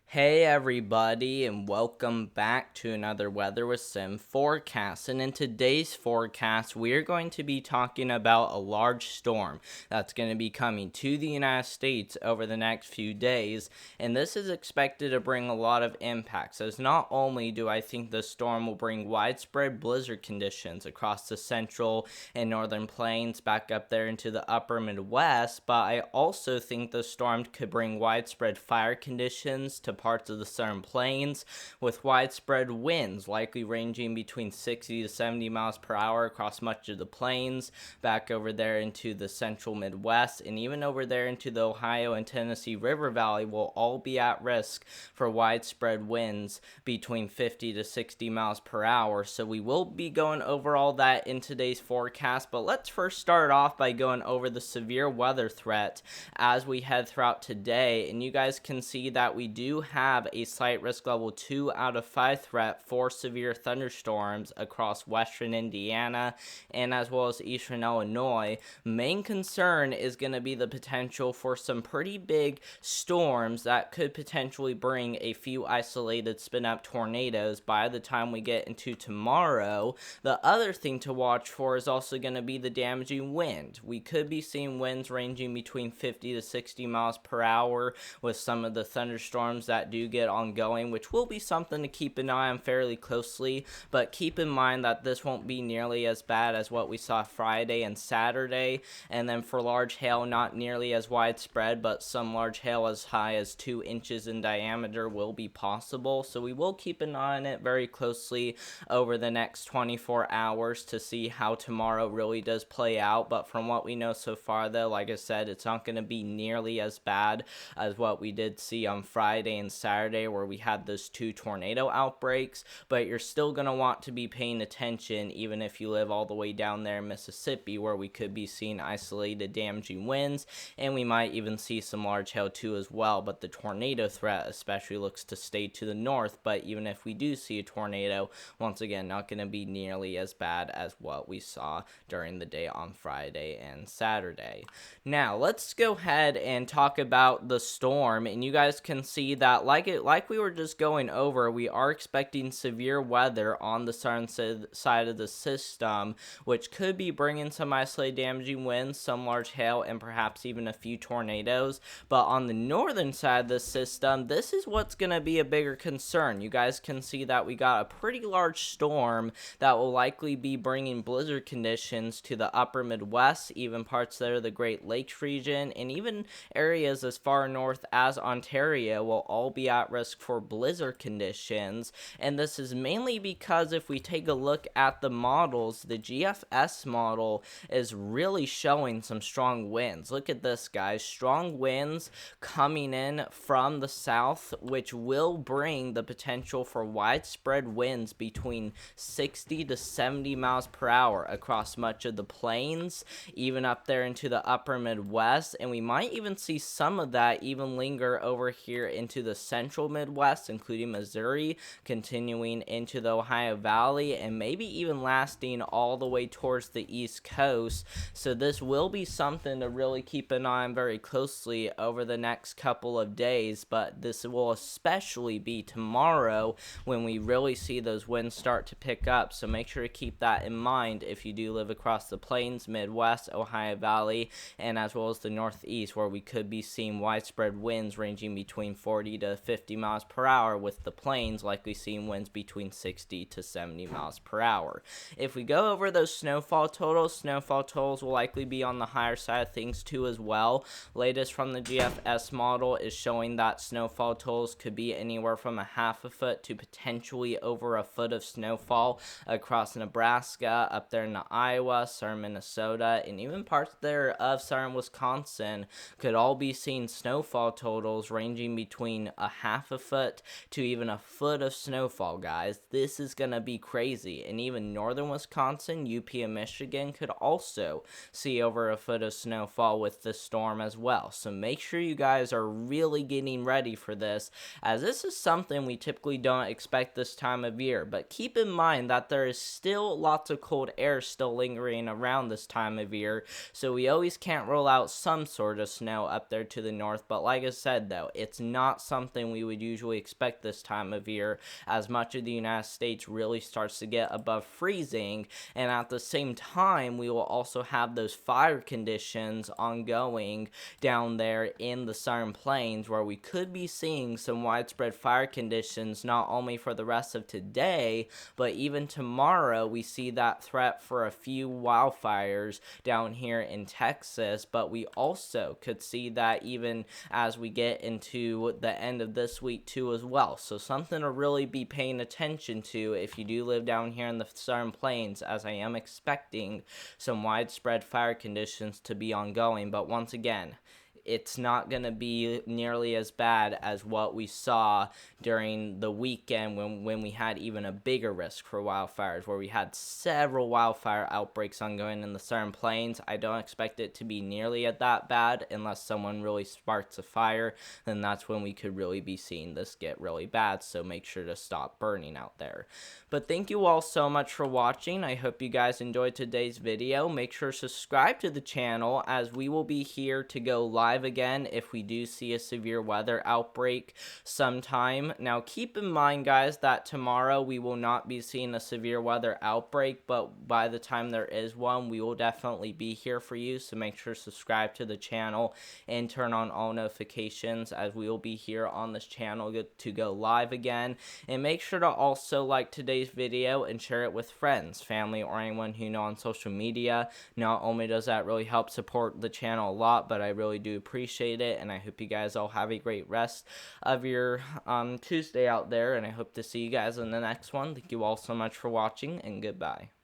Hey everybody, and welcome back to another Weather with Sim forecast. And in today's forecast, we're going to be talking about a large storm that's going to be coming to the United States over the next few days. And this is expected to bring a lot of impacts, as not only do I think the storm will bring widespread blizzard conditions across the central and northern plains back up there into the upper Midwest, but I also think the storm could bring widespread fire conditions to parts of the southern plains with widespread winds likely ranging between 60 to 70 miles per hour across much of the plains, back over there into the central Midwest, and even over there into the Ohio and Tennessee River Valley will all be at risk for widespread winds between 50 to 60 miles per hour. So we will be going over all that in today's forecast, but let's first start off by going over the severe weather threat as we head throughout today. And you guys can see that we do have a slight risk level 2 out of 5 threat for severe thunderstorms across western Indiana and as well as eastern Illinois. Main concern is going to be the potential for some pretty big storms that could potentially bring a few isolated spin up tornadoes by the time we get into tomorrow. The other thing to watch for is also going to be the damaging wind. We could be seeing winds ranging between 50 to 60 miles per hour with some of the thunderstorms that do get ongoing, which will be something to keep an eye on fairly closely. But keep in mind that this won't be nearly as bad as what we saw Friday and Saturday. And then for large hail, not nearly as widespread, but some large hail as high as 2 inches in diameter will be possible. So we will keep an eye on it very closely over the next 24 hours to see how tomorrow really does play out. But from what we know so far, though, like I said, it's not going to be nearly as bad as what we did see on Friday and Saturday, where we had those 2 tornado outbreaks. But you're still going to want to be paying attention, even if you live all the way down there in Mississippi, where we could be seeing isolated damaging winds, and we might even see some large hail too as well. But the tornado threat especially looks to stay to the north. But even if we do see a tornado, once again, not going to be nearly as bad as what we saw during the day on Friday and Saturday. Now, let's go ahead and talk about the storm, and you guys can see that like we were just going over, we are expecting severe weather on the southern side of the system, which could be bringing some isolated damaging winds, some large hail, and perhaps even a few tornadoes. But on the northern side of the system, this is what's going to be a bigger concern. You guys can see that we got a pretty large storm that will likely be bringing blizzard conditions to the upper Midwest, even parts there of the Great Lakes region, and even areas as far north as Ontario will all be at risk for blizzard conditions. And this is mainly because if we take a look at the models, the GFS model is really showing some strong winds. Look at this, guys. Strong winds coming in from the south, which will bring the potential for widespread winds between 60 to 70 miles per hour across much of the plains, even up there into the upper Midwest. And we might even see some of that even linger over here into the central Midwest, including Missouri, continuing into the Ohio Valley, and maybe even lasting all the way towards the East Coast. So this will be something to really keep an eye on very closely over the next couple of days, but this will especially be tomorrow when we really see those winds start to pick up. So make sure to keep that in mind if you do live across the plains, Midwest, Ohio Valley, and as well as the Northeast, where we could be seeing widespread winds ranging between 40 to 50 miles per hour, with the plains likely seeing winds between 60 to 70 miles per hour. If we go over those snowfall totals will likely be on the higher side of things too as well. Latest from the GFS model is showing that snowfall totals could be anywhere from a half a foot to potentially over a foot of snowfall across Nebraska, up there in Iowa, southern Minnesota, and even parts there of southern Wisconsin could all be seeing snowfall totals ranging between a half a foot to even a foot of snowfall, guys. This is going to be crazy. And even northern Wisconsin, UP, and Michigan could also see over a foot of snowfall with the storm as well. So make sure you guys are really getting ready for this, as this is something we typically don't expect this time of year. But keep in mind that there is still lots of cold air still lingering around this time of year, so we always can't rule out some sort of snow up there to the north. But like I said, though, it's not something something we would usually expect this time of year, as much of the United States really starts to get above freezing. And at the same time, we will also have those fire conditions ongoing down there in the Southern Plains, where we could be seeing some widespread fire conditions not only for the rest of today, but even tomorrow. We see that threat for a few wildfires down here in Texas, but we also could see that even as we get into the end of this week too as well. So something to really be paying attention to if you do live down here in the Southern Plains, as I am expecting some widespread fire conditions to be ongoing. But once again, it's not going to be nearly as bad as what we saw during the weekend when we had even a bigger risk for wildfires, where we had several wildfire outbreaks ongoing in the Southern Plains. I don't expect it to be nearly at that bad unless someone really sparks a fire. Then that's when we could really be seeing this get really bad, so make sure to stop burning out there. But thank you all so much for watching. I hope you guys enjoyed today's video. Make sure to subscribe to the channel, as we will be here to go live again if we do see a severe weather outbreak sometime. Now keep in mind, guys, that tomorrow we will not be seeing a severe weather outbreak, but by the time there is one, we will definitely be here for you. So make sure to subscribe to the channel and turn on all notifications, as we will be here on this channel to go live again. And make sure to also like today's video and share it with friends, family, or anyone who you know on social media. Not only does that really help support the channel a lot, but I really do appreciate it, and I hope you guys all have a great rest of your Tuesday out there, and I hope to see you guys in the next one. Thank you all so much for watching, and goodbye.